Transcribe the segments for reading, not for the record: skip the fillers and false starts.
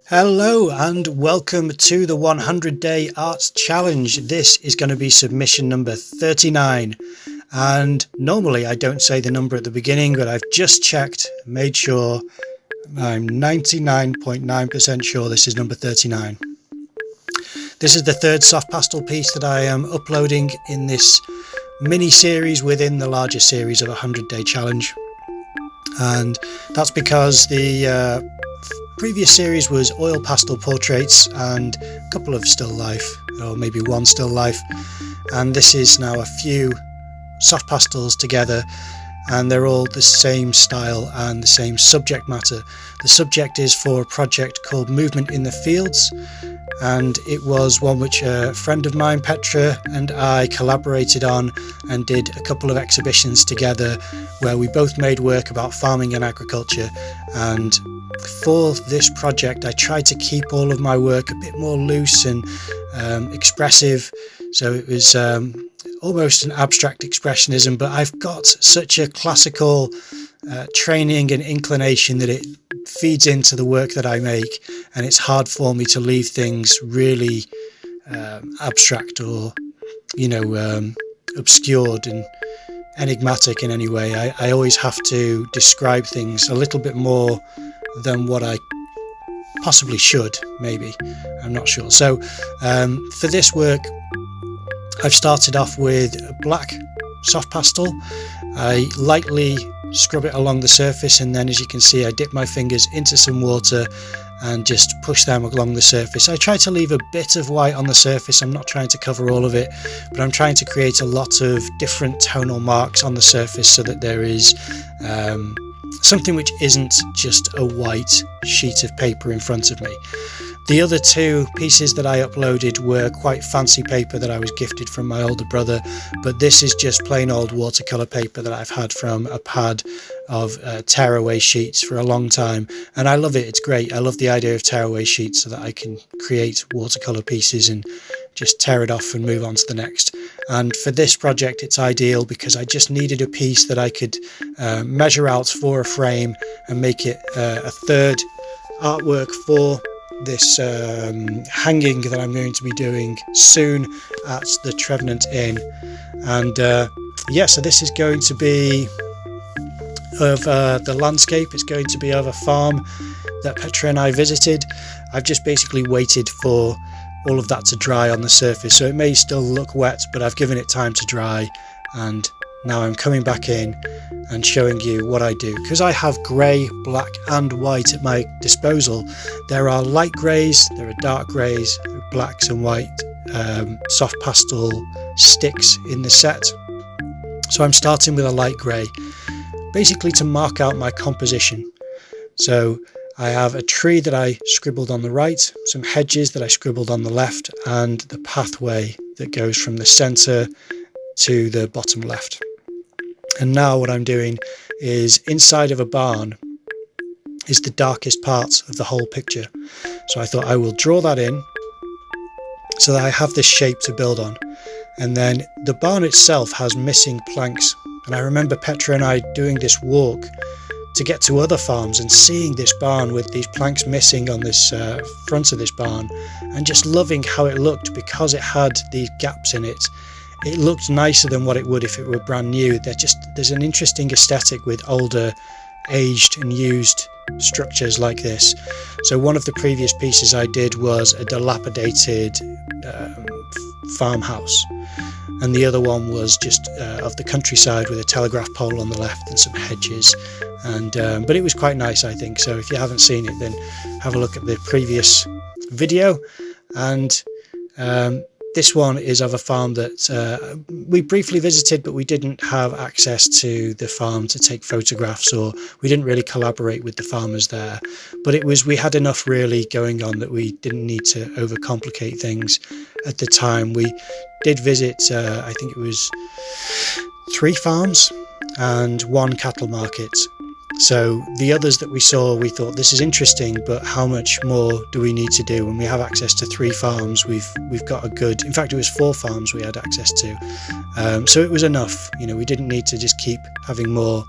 Hello and welcome to the 100-day arts challenge. This is going to be submission number 39, and normally I don't say the number at the beginning, but I've just checked, made sure. I'm 99.9% sure this is number 39. This is the third soft pastel piece that I am uploading in this mini series within the larger series of a 100-day challenge, and that's because the previous series was oil pastel portraits and a couple of still life, or maybe one still life, and this is now a few soft pastels together, and they're all the same style and the same subject matter. The subject is for a project called Movement in the Fields, and it was one which a friend of mine, Petra, and I collaborated on and did a couple of exhibitions together where we both made work about farming and agriculture. And for this project I tried to keep all of my work a bit more loose and expressive, so it was almost an abstract expressionism, but I've got such a classical training and inclination that it feeds into the work that I make, and it's hard for me to leave things really abstract or obscured and enigmatic in any way. I always have to describe things a little bit more than what I possibly should, maybe. I'm not sure. So for this work I've started off with black soft pastel. I lightly scrub it along the surface, and then as you can see I dip my fingers into some water and just push them along the surface. I try to leave a bit of white on the surface. I'm not trying to cover all of it, but I'm trying to create a lot of different tonal marks on the surface so that there is something which isn't just a white sheet of paper in front of me. The other two pieces that I uploaded were quite fancy paper that I was gifted from my older brother, but this is just plain old watercolour paper that I've had from a pad of tearaway sheets for a long time, and I love it. It's great. I love the idea of tearaway sheets so that I can create watercolour pieces and just tear it off and move on to the next. And for this project it's ideal because I just needed a piece that I could measure out for a frame and make it a third artwork for this hanging that I'm going to be doing soon at the Trevenant Inn. And so this is going to be of the landscape. It's going to be of a farm that Petra and I visited. I've just basically waited for all of that to dry on the surface, so it may still look wet, but I've given it time to dry, and now I'm coming back in and showing you what I do. Because I have grey, black and white at my disposal, there are light greys, there are dark greys, there are blacks and white soft pastel sticks in the set. So I'm starting with a light grey, basically to mark out my composition. So I have a tree that I scribbled on the right, some hedges that I scribbled on the left, and the pathway that goes from the centre to the bottom left. And now what I'm doing is inside of a barn is the darkest part of the whole picture. So I thought I will draw that in so that I have this shape to build on. And then the barn itself has missing planks. And I remember Petra and I doing this walk to get to other farms and seeing this barn with these planks missing on this front of this barn, and just loving how it looked because it had these gaps in it. It looked nicer than what it would if it were brand new. There's an interesting aesthetic with older, aged and used structures like this. So one of the previous pieces I did was a dilapidated farmhouse, and the other one was just of the countryside with a telegraph pole on the left and some hedges, and but it was quite nice, I think. So if you haven't seen it, then have a look at the previous video. And this one is of a farm that we briefly visited, but we didn't have access to the farm to take photographs, or we didn't really collaborate with the farmers there. But we had enough really going on that we didn't need to overcomplicate things at the time. We did visit, I think it was 3 farms and 1 cattle market. So the others that we saw, we thought, this is interesting, but how much more do we need to do? When we have access to 3 farms, we've got a good, in fact it was 4 farms we had access to, so it was enough. We didn't need to just keep having more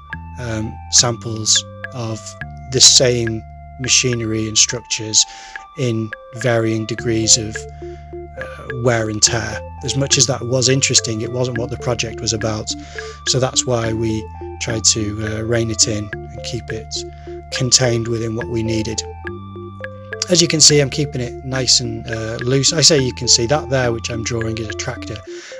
samples of the same machinery and structures in varying degrees of wear and tear. As much as that was interesting, it wasn't what the project was about. So that's why we tried to rein it in and keep it contained within what we needed. As you can see, I'm keeping it nice and loose. I say you can see that there, which I'm drawing, is a tractor,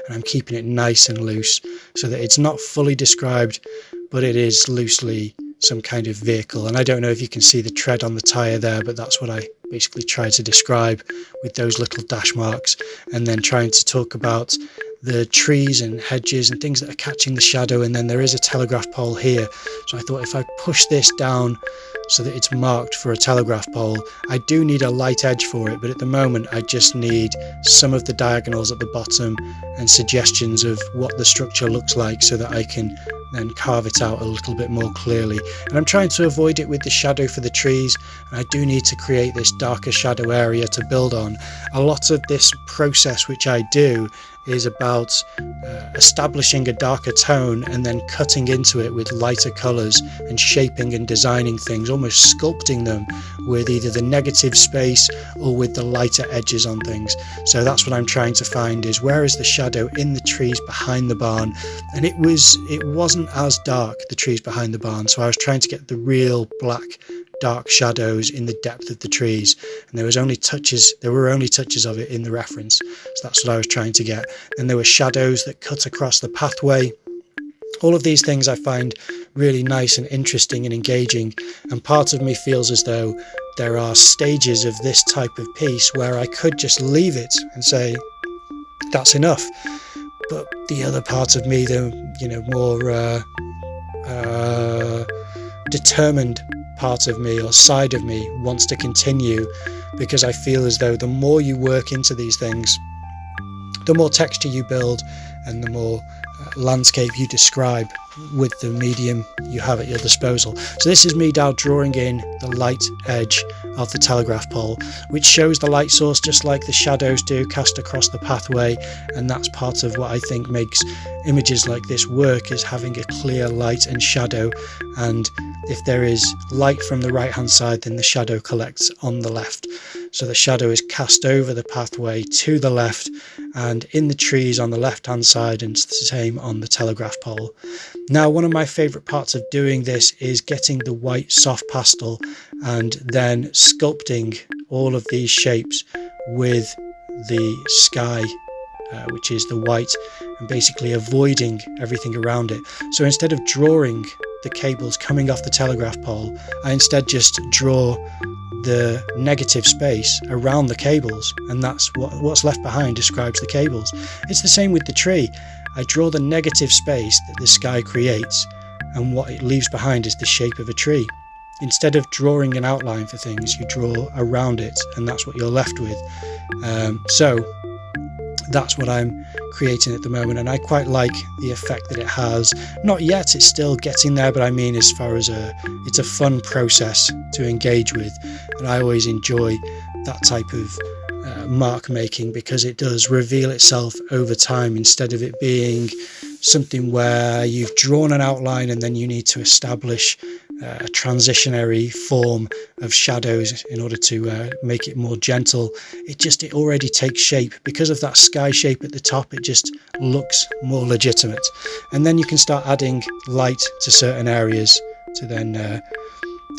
and I'm keeping it nice and loose so that it's not fully described, but it is loosely some kind of vehicle. And I don't know if you can see the tread on the tyre there, but that's what I basically tried to describe with those little dash marks, and then trying to talk about the trees and hedges and things that are catching the shadow. And then there is a telegraph pole here, so I thought if I push this down so that it's marked for a telegraph pole, I do need a light edge for it, but at the moment I just need some of the diagonals at the bottom and suggestions of what the structure looks like so that I can then carve it out a little bit more clearly. And I'm trying to avoid it with the shadow for the trees, and I do need to create this darker shadow area to build on. A lot of this process which I do is about establishing a darker tone and then cutting into it with lighter colours and shaping and designing things, almost sculpting them with either the negative space or with the lighter edges on things. So that's what I'm trying to find, is where is the shadow in the trees behind the barn. And it wasn't as dark, the trees behind the barn, so I was trying to get the real black dark shadows in the depth of the trees, and there were only touches of it in the reference, so that's what I was trying to get. And there were shadows that cut across the pathway. All of these things I find really nice and interesting and engaging, and part of me feels as though there are stages of this type of piece where I could just leave it and say that's enough, but the other part of me, the more determined part of me or side of me, wants to continue, because I feel as though the more you work into these things, the more texture you build and the more landscape you describe with the medium you have at your disposal. So this is me now drawing in the light edge of the telegraph pole, which shows the light source just like the shadows do cast across the pathway, and that's part of what I think makes images like this work, is having a clear light and shadow. And if there is light from the right hand side, then the shadow collects on the left, so the shadow is cast over the pathway to the left and in the trees on the left hand side, and it's the same on the telegraph pole. Now, one of my favourite parts of doing this is getting the white soft pastel and then sculpting all of these shapes with the sky, which is the white, and basically avoiding everything around it. So instead of drawing the cables coming off the telegraph pole, I instead just draw the negative space around the cables, and that's what's left behind describes the cables. It's the same with the tree. I draw the negative space that the sky creates, and what it leaves behind is the shape of a tree. Instead of drawing an outline for things, you draw around it, and that's what you're left with. So that's what I'm creating at the moment, and I quite like the effect that it has. Not yet, it's still getting there, but I mean, as far as it's a fun process to engage with, and I always enjoy that type of mark making, because it does reveal itself over time, instead of it being something where you've drawn an outline and then you need to establish a transitionary form of shadows in order to make it more gentle. It already takes shape because of that sky shape at the top. It just looks more legitimate, and then you can start adding light to certain areas to then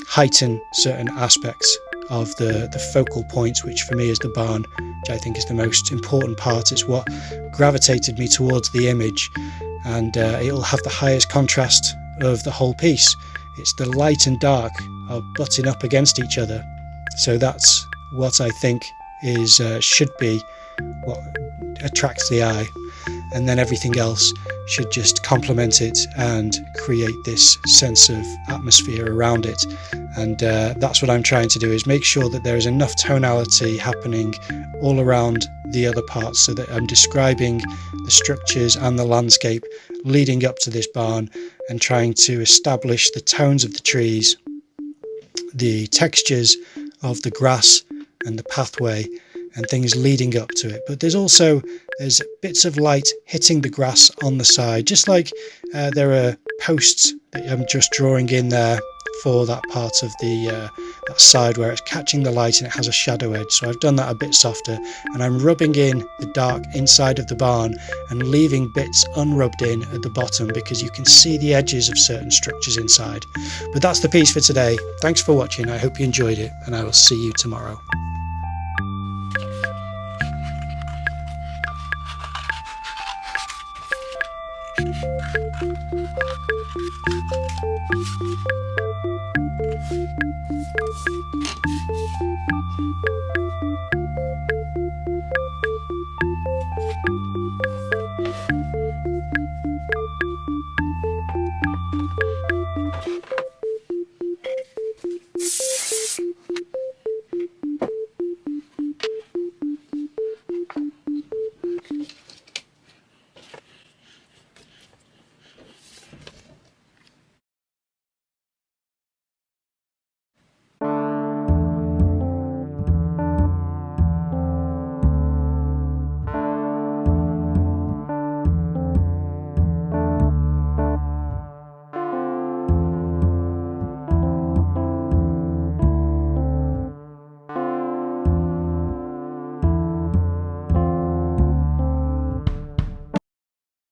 heighten certain aspects of the focal points, which for me is the barn, which I think is the most important part. It's what gravitated me towards the image, and it'll have the highest contrast of the whole piece. It's the light and dark are butting up against each other, so that's what I think is should be what attracts the eye, and then everything else should just complement it and create this sense of atmosphere around it. And that's what I'm trying to do, is make sure that there is enough tonality happening all around the other parts, so that I'm describing the structures and the landscape leading up to this barn, and trying to establish the tones of the trees, the textures of the grass and the pathway, and things leading up to it. But there's bits of light hitting the grass on the side, just like there are posts that I'm just drawing in there for that part of the that side where it's catching the light and it has a shadow edge. So I've done that a bit softer, and I'm rubbing in the dark inside of the barn and leaving bits unrubbed in at the bottom because you can see the edges of certain structures inside. But that's the piece for today. Thanks for watching. I hope you enjoyed it, and I will see you tomorrow.